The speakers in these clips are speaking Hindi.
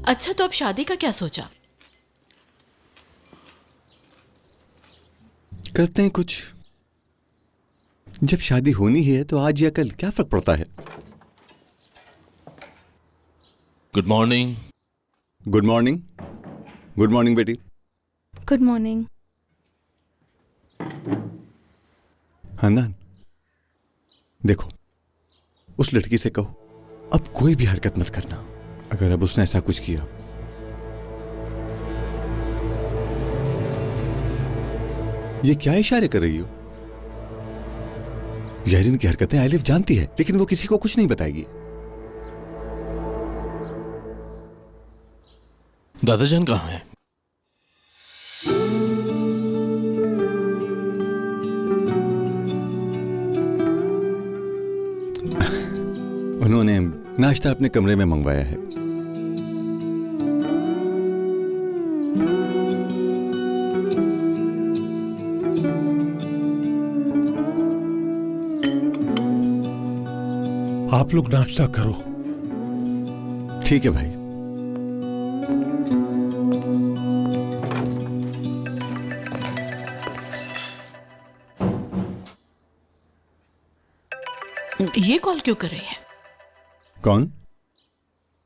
अच्छा, तो अब शादी का क्या सोचा? करते हैं कुछ। जब शादी होनी ही है तो आज या कल क्या फर्क पड़ता है। Good morning. Good morning. Good morning बेटी। Good morning. हांदान, देखो, उस लड़की से कहो अब कोई भी हरकत मत करना। अगर अब उसने ऐसा कुछ किया, ये क्या इशारे कर रही हो? जहरीन की हरकतें आलिफ जानती है, लेकिन वो किसी को कुछ नहीं बताएगी। दादाजान कहाँ है? उन्होंने नाश्ता अपने कमरे में मंगवाया है। आप लोग नाश्ता करो। ठीक है भाई। ये कॉल क्यों कर रही है? कौन?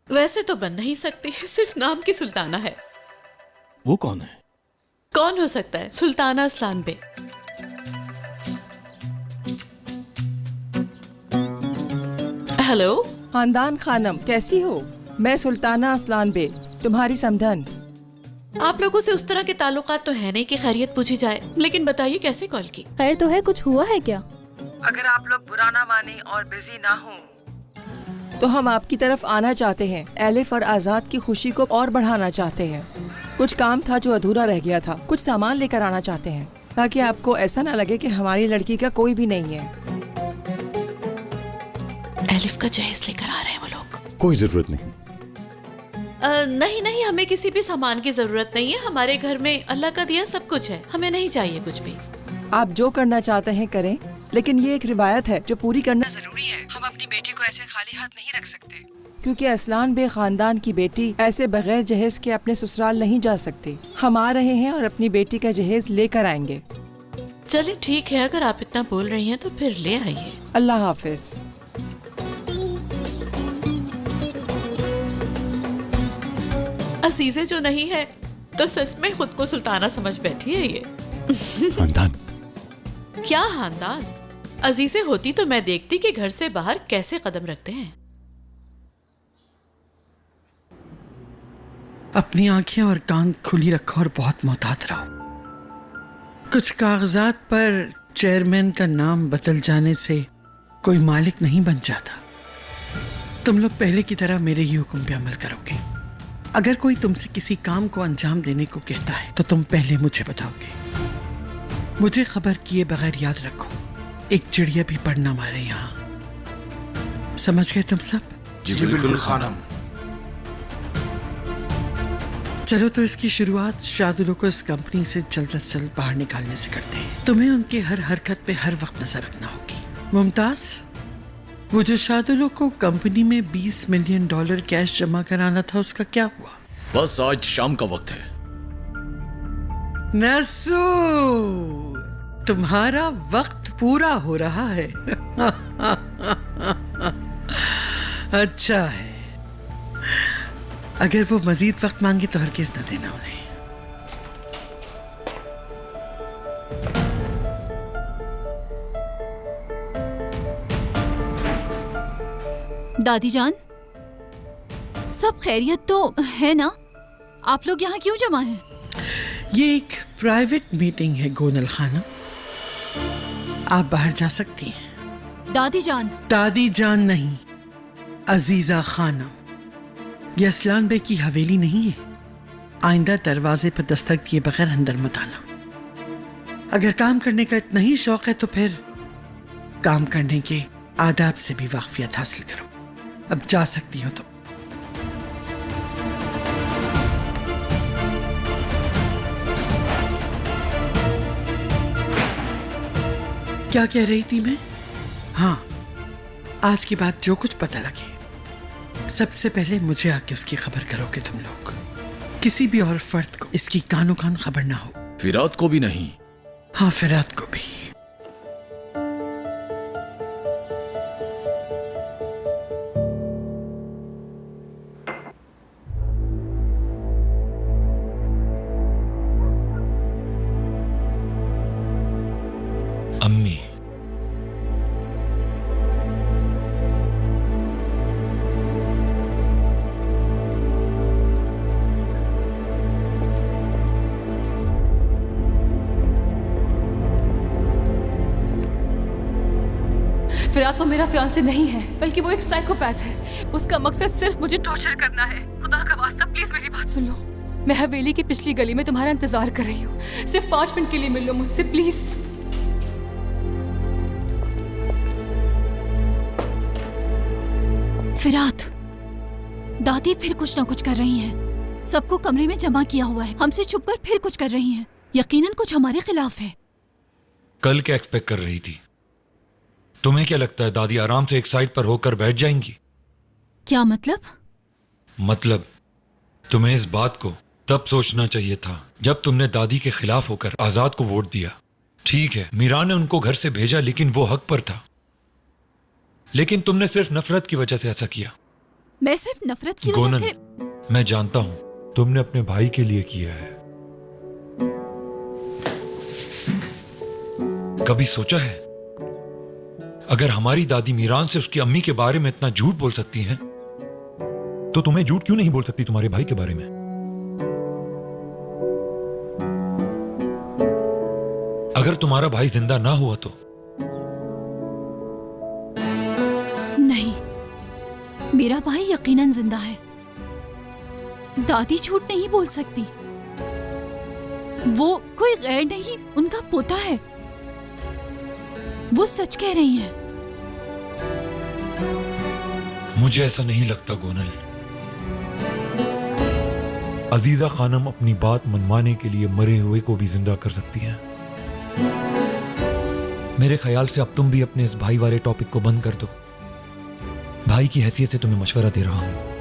वैसे तो बन नहीं सकती, सिर्फ नाम की सुल्ताना है। वो कौन है? कौन हो सकता है? सुल्ताना असलान बे। हेलो। खानदान खानम, कैसी हो? मैं सुल्ताना असलान बे, तुम्हारी समधन। आप लोगों से उस तरह के ताल्लुकात तो है नहीं कि खैरियत पूछी जाए, लेकिन बताइए कैसे कॉल की? खैर तो है, कुछ हुआ है क्या? अगर आप लोग बुरा ना माने और बिजी ना हो तो हम आपकी तरफ आना चाहते हैं। एलिफ और आजाद की खुशी को और बढ़ाना चाहते हैं। कुछ काम था जो अधूरा रह गया था, कुछ सामान लेकर आना चाहते हैं ताकि आपको ऐसा ना लगे कि हमारी लड़की का कोई भी नहीं है। एलिफ का जहेज लेकर आ रहे हैं वो लोग। कोई जरूरत नहीं। नहीं नहीं, हमें किसी भी सामान की जरूरत नहीं है। हमारे घर में अल्लाह का दिया सब कुछ है, हमें नहीं चाहिए कुछ भी। आप जो करना चाहते हैं करें, लेकिन ये एक रिवायत है जो पूरी करना जरूरी है। हम अपनी बेटी को ऐसे खाली हाथ नहीं रख सकते, क्योंकि असलान बे खानदान की बेटी ऐसे बगैर जहेज के अपने ससुराल नहीं जा सकती। हम आ रहे हैं और अपनी बेटी का जहेज लेकर आएंगे। चलिए ठीक है, अगर आप इतना बोल रही हैं तो फिर ले आइए। अल्लाह हाफिज। अजीजे जो नहीं है तो सच में खुद को सुल्ताना समझ बैठी है ये। खानदान। क्या खानदान? अजीजे होती तो मैं देखती कि घर से बाहर कैसे कदम रखते हैं। अपनी आंखें और कान खुली रखो और बहुत मोहतात रहो। कुछ कागजात पर चेयरमैन का नाम बदल जाने से कोई मालिक नहीं बन जाता। तुम लोग पहले की तरह मेरे ही हुक्म पे अमल करोगे। अगर कोई तुमसे किसी काम को अंजाम देने को कहता है तो तुम पहले मुझे बताओगे। मुझे खबर किए बगैर याद रखो, एक चिड़िया भी पड़ ना मारे यहाँ। समझ गए तुम सब? जी बिल्कुल खानम। चलो तो इसकी शुरुआत शादुलों को इस कंपनी से जल्द से जल्द बाहर निकालने से करते हैं। तुम्हें उनके हर हरकत पे हर वक्त नजर रखना होगी। मुमताज, वो जो शादुलों को कंपनी में $20 मिलियन कैश जमा कराना था, उसका क्या हुआ? बस आज शाम का वक्त है। नसू, तुम्हारा वक्त पूरा हो रहा है। अच्छा है। अगर वो मजीद वक्त मांगे तो हरगिज़ न देना उन्हें। दादी जान, सब खैरियत तो है ना? आप लोग यहाँ क्यों जमा हैं? ये एक प्राइवेट मीटिंग है गोनल खानम, आप बाहर जा सकती हैं। दादी जान। दादी जान नहीं, अजीजा खानम। ये असलान बे की हवेली नहीं है। आइंदा दरवाजे पर दस्तक दिए बगैर अंदर मत आना। अगर काम करने का इतना ही शौक है तो फिर काम करने के आदाब से भी वाकफियत हासिल करो। अब जा सकती हो तुम। क्या कह रही थी मैं? हाँ, आज के बाद जो कुछ पता लगे सबसे पहले मुझे आके उसकी खबर करोगे तुम लोग। किसी भी और फर्द को इसकी कानो कान खबर ना हो। फिरात को भी नहीं। हाँ, फिरात को भी। अम्मी, फिरात वो मेरा फियांसे नहीं है, बल्कि वो एक साइकोपैथ है। उसका मकसद सिर्फ मुझे टॉर्चर करना है। खुदा का वास्ता प्लीज मेरी बात सुन लो। मैं हवेली की पिछली गली में तुम्हारा इंतजार कर रही हूँ। सिर्फ 5 मिनट के लिए मिल लो मुझसे प्लीज। फिरात, दादी फिर कुछ ना कुछ कर रही हैं। सबको कमरे में जमा किया हुआ है। हमसे छुपकर फिर कुछ कर रही हैं। यकीनन कुछ हमारे खिलाफ है। कल क्या एक्सपेक्ट कर रही थी? तुम्हें क्या लगता है दादी आराम से एक साइड पर होकर बैठ जाएंगी? क्या मतलब? मतलब तुम्हें इस बात को तब सोचना चाहिए था जब तुमने दादी के खिलाफ होकर आजाद को वोट दिया। ठीक है, मीरा ने उनको घर से भेजा, लेकिन वो हक पर था। लेकिन तुमने सिर्फ नफरत की वजह से ऐसा किया। मैं सिर्फ नफरत की वजह से? मैं जानता हूं तुमने अपने भाई के लिए किया है। कभी सोचा है अगर हमारी दादी मीरान से उसकी अम्मी के बारे में इतना झूठ बोल सकती हैं, तो तुम्हें झूठ क्यों नहीं बोल सकती तुम्हारे भाई के बारे में? अगर तुम्हारा भाई जिंदा ना हुआ तो? नहीं, मेरा भाई यकीनन जिंदा है। दादी झूठ नहीं बोल सकती। वो कोई गैर नहीं, उनका पोता है। वो सच कह रही हैं। मुझे ऐसा नहीं लगता गोनल। अजीजा खानम अपनी बात मनवाने के लिए मरे हुए को भी जिंदा कर सकती हैं। मेरे ख्याल से अब तुम भी अपने इस भाई वाले टॉपिक को बंद कर दो। भाई की हैसियत से तुम्हें मशवरा दे रहा हूं।